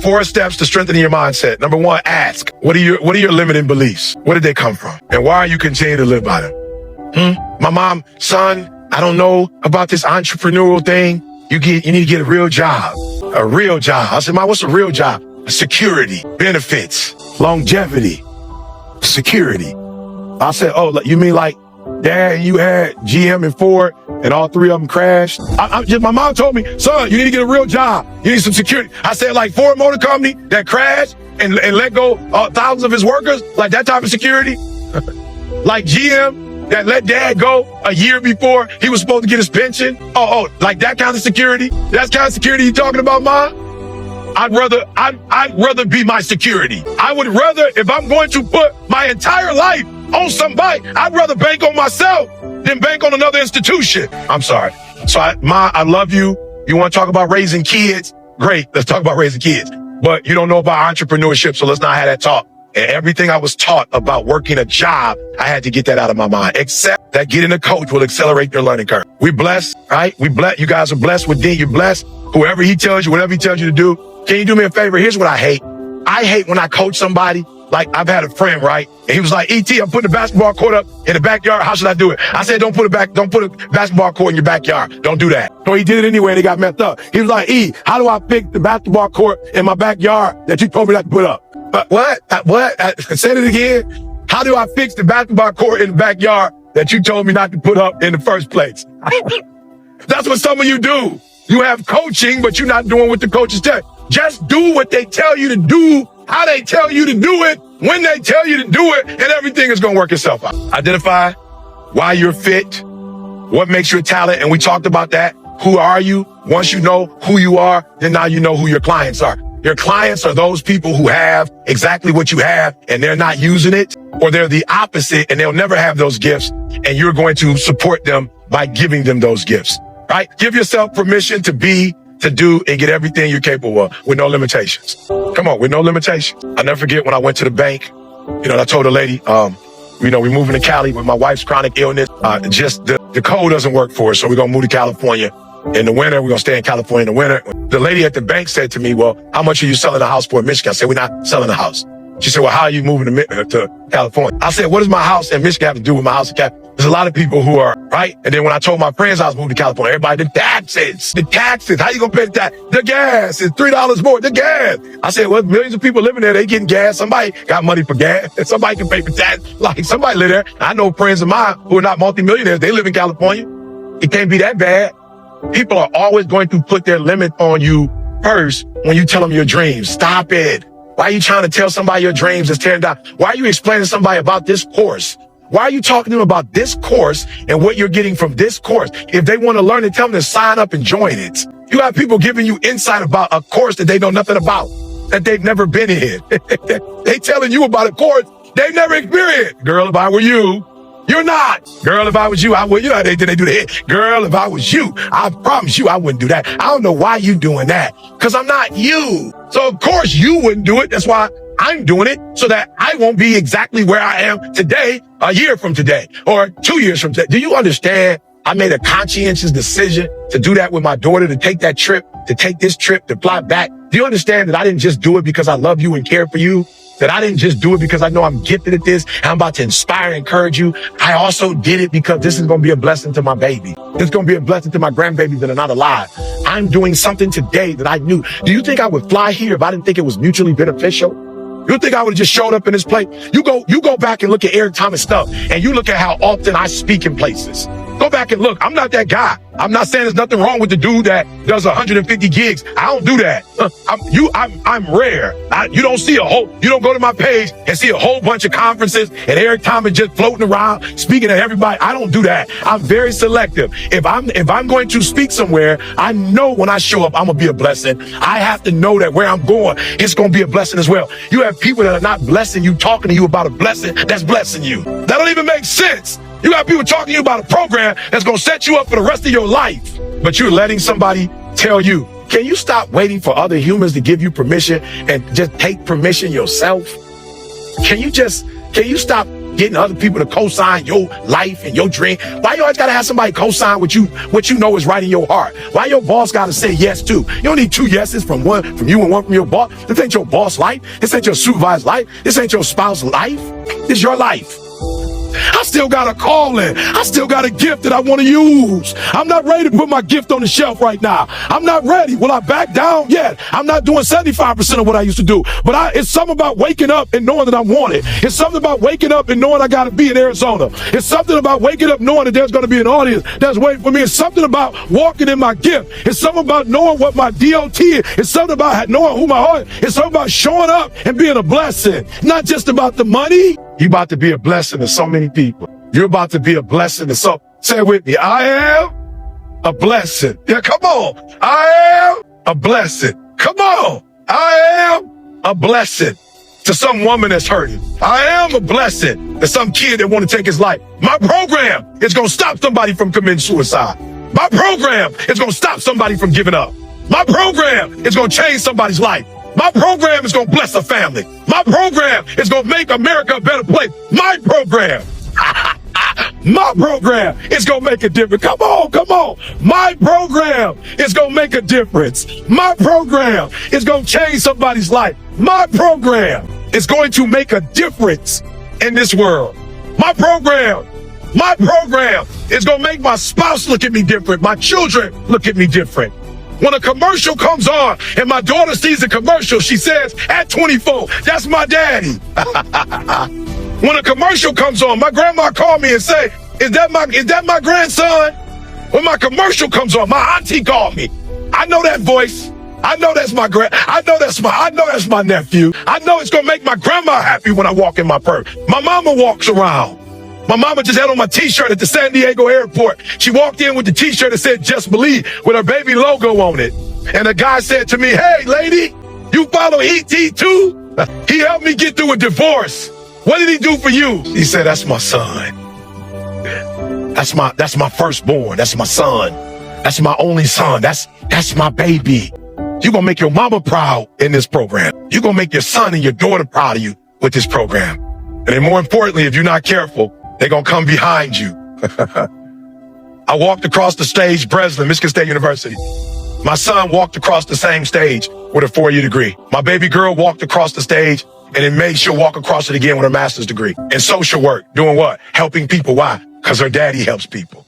4 steps to strengthening your mindset. Number 1, ask. What are your limiting beliefs? Where did they come from? And why are you continuing to live by them? My mom, son, I don't know about this entrepreneurial thing. You need to get a real job. A real job. I said, Mom, what's a real job? Security, benefits, longevity, security. I said, oh, you mean like Dad, you had GM and Ford and all 3 of them crashed? My mom told me, son, you need to get a real job. You need some security. I said, like Ford Motor Company that crashed and let go thousands of his workers, like that type of security. Like GM that let Dad go a year before he was supposed to get his pension. Like that kind of security. That's the kind of security you talking about, Mom? I'd rather be my security. I would rather, if I'm going to put my entire life on somebody, I'd rather bank on myself than bank on another institution. I'm sorry. So Ma, I love you. You want to talk about raising kids? Great. Let's talk about raising kids. But you don't know about entrepreneurship, so let's not have that talk. And everything I was taught about working a job, I had to get that out of my mind, except that getting a coach will accelerate your learning curve. We blessed, right? You guys are blessed with D. You're blessed. Whoever he tells you, whatever he tells you to do. Can you do me a favor? Here's what I hate. I hate when I coach somebody. Like, I've had a friend, right? And he was like, E.T., I'm putting a basketball court up in the backyard. How should I do it? I said, don't put a basketball court in your backyard. Don't do that. So he did it anyway and it got messed up. He was like, E, how do I fix the basketball court in my backyard that you told me not to put up? What? I said it again. How do I fix the basketball court in the backyard that you told me not to put up in the first place? That's what some of you do. You have coaching, but you're not doing what the coaches tell you. Just do what they tell you to do, how they tell you to do it, when they tell you to do it, and everything is going to work itself out. Identify why you're fit, what makes you a talent, and we talked about that. Who are you? Once you know who you are, then now you know who your clients are. Your clients are those people who have exactly what you have, and they're not using it, or they're the opposite, and they'll never have those gifts, and you're going to support them by giving them those gifts, right? Give yourself permission to be, to do, and get everything you're capable of with no limitations. Come on, with no limitations. I'll never forget when I went to the bank, I told the lady, we're moving to Cali with my wife's chronic illness. Just the code doesn't work for us, so we're going to move to California. In the winter, we're going to stay in California in the winter. The lady at the bank said to me, well, how much are you selling a house for in Michigan? I said, we're not selling a house. She said, well, how are you moving to California? I said, what does my house in Michigan have to do with my house in California? There's a lot of people who are, right? And then when I told my friends I was moving to California, everybody, the taxes, how you gonna pay the tax? The gas is $3 more, the gas. I said, well, millions of people living there, they getting gas. Somebody got money for gas, and somebody can pay for tax. Like, somebody live there. I know friends of mine who are not multimillionaires, they live in California. It can't be that bad. People are always going to put their limit on you first when you tell them your dreams. Stop it. Why are you trying to tell somebody your dreams is tearing down? Why are you explaining to somebody about this course? Why are you talking to them about this course and what you're getting from this course? If they want to learn it, tell them to sign up and join it. You have people giving you insight about a course that they know nothing about, that they've never been in. They telling you about a course they've never experienced. Girl, if I were you, you're not. Girl, if I was you, I would. You know how they do the hit. Girl, if I was you, I promise you I wouldn't do that. I don't know why you doing that, because I'm not you. So of course you wouldn't do it. That's why I'm doing it, so that I won't be exactly where I am today, a year from today, or 2 years from today. Do you understand? I made a conscientious decision to do that with my daughter, to take that trip, to take this trip, to fly back. Do you understand that I didn't just do it because I love you and care for you? That I didn't just do it because I know I'm gifted at this and I'm about to inspire and encourage you. I also did it because this is going to be a blessing to my baby. It's going to be a blessing to my grandbabies that are not alive. I'm doing something today that I knew. Do you think I would fly here if I didn't think it was mutually beneficial? You think I would have just showed up in this place? You go back and look at Eric Thomas stuff, and you look at how often I speak in places. Go back and look. I'm not that guy. I'm not saying there's nothing wrong with the dude that does 150 gigs. I don't do that. I'm rare. You don't go to my page and see a whole bunch of conferences and Eric Thomas just floating around speaking to everybody. I don't do that. I'm very selective. If I'm going to speak somewhere, I know when I show up, I'm going to be a blessing. I have to know that where I'm going, it's going to be a blessing as well. You have people that are not blessing you, talking to you about a blessing that's blessing you. That don't even make sense. You got people talking to you about a program that's going to set you up for the rest of your life, but you're letting somebody tell you. Can you stop waiting for other humans to give you permission and just take permission yourself? Can you stop getting other people to co-sign your life and your dream? Why you always gotta have somebody co-sign what you know is right in your heart? Why your boss gotta say yes too? You don't need 2 yeses from you and one from your boss. This ain't your boss life. This ain't your supervisor's life. This ain't your spouse's life. This is your life. I still got a calling. I still got a gift that I want to use. I'm not ready to put my gift on the shelf right now. I'm not ready. Will I back down? Yet. I'm not doing 75% of what I used to do. But it's something about waking up and knowing that I'm wanted. It's something about waking up and knowing I got to be in Arizona. It's something about waking up knowing that there's going to be an audience that's waiting for me. It's something about walking in my gift. It's something about knowing what my DOT is. It's something about knowing who my heart is. It's something about showing up and being a blessing. Not just about the money. You're about to be a blessing to so many people. You're about to be a blessing to say it with me. I am a blessing. Yeah, come on. I am a blessing. Come on. I am a blessing to some woman that's hurting. I am a blessing to some kid that want to take his life. My program is going to stop somebody from committing suicide. My program is going to stop somebody from giving up. My program is going to change somebody's life. My program is going to bless a family. My program is going to make America a better place. My program. My program is going to make a difference. Come on, come on. My program is going to make a difference. My program is going to change somebody's life. My program is going to make a difference in this world. My program is going to make my spouse look at me different. My children look at me different. When a commercial comes on and my daughter sees a commercial, she says, at 24, that's my daddy. When a commercial comes on, my grandma called me and say, is that my grandson? When my commercial comes on, my auntie called me. I know that voice. I know that's my I know that's my nephew. I know it's gonna make my grandma happy when I walk in my purse. My mama walks around. My mama just had on my t-shirt at the San Diego airport. She walked in with the t-shirt that said, just believe, with her baby logo on it. And the guy said to me, hey, lady, you follow E.T. too? He helped me get through a divorce. What did he do for you? He said, that's my son. That's my firstborn. That's my son. That's my only son. That's my baby. You're gonna make your mama proud in this program. You're gonna make your son and your daughter proud of you with this program. And then more importantly, if you're not careful, they're gonna come behind you. I walked across the stage, Breslin, Michigan State University. My son walked across the same stage with a 4-year degree. My baby girl walked across the stage, and in May, she'll walk across it again with a master's degree in social work. Doing what? Helping people. Why? Because her daddy helps people.